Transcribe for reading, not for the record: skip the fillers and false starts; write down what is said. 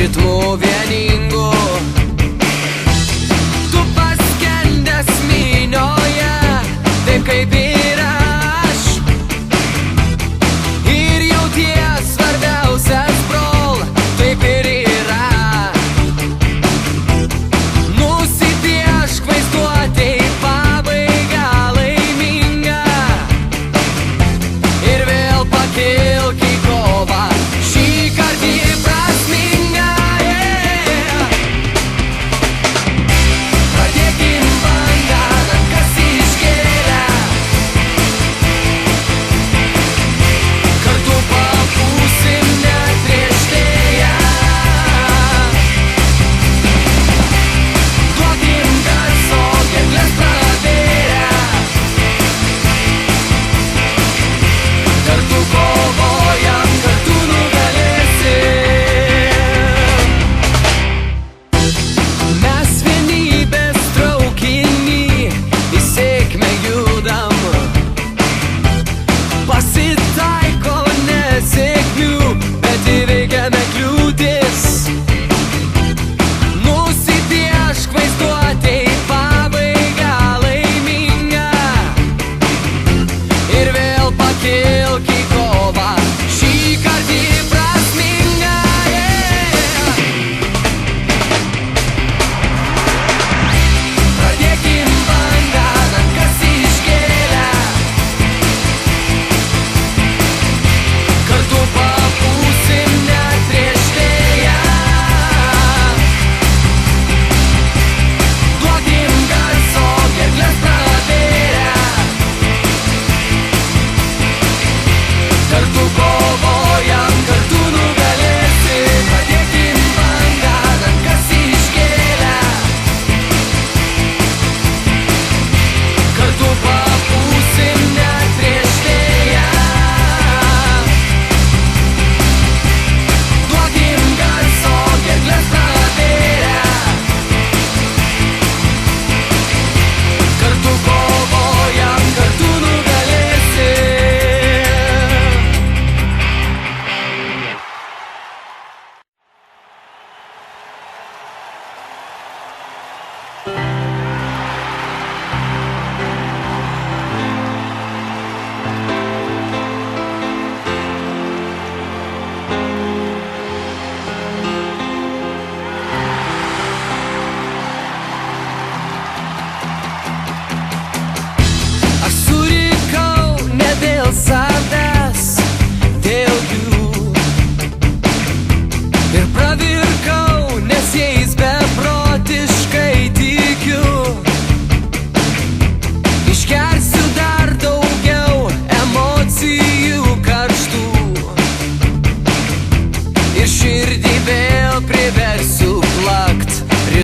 ritmu vieningu. Tu paskendęs minioje, taip kaip ir aš, ir jauties svarbiausias, brol, taip ir yra. Nusipiešk vaizduotei pabaigą laimingą ir vėl pakilk į kovą, šįkart ji prasminga. Pradėkim bangą, rankas iškėlę, kartu papūsim net prieš vėją. Duokim garso, gerkles pravėrę, kartu kovojam, kartu nugalėsim. Mes vienybės traukinį į sėkmę judam. Pasitaiko nesėkmių, bet įveikiame kliūtis. Nusipiešk vaizduotei pabaigą laimingą ir vėl pakilk į kovą, šįkart ji prasminga. Pradėkim bangą, rankas iškėlę, kartu papūsim net prieš vėją. Duokim garso, gerkles pravėrę, kartu kovojam, kartu nugalėsim. Pradėkim bangą, rankas iškėlę, kartu papūsim net prieš vėją. Duokim garso, gerkles pravėrę, kartu kovojam, kartu nugalėsim. Aš surikau ne dėl savęs, dėl jų, ir pravirkau, nes jais beprotiškai tikiu. Išgersiu dar daugiau emocijų karštų ir širdį vėl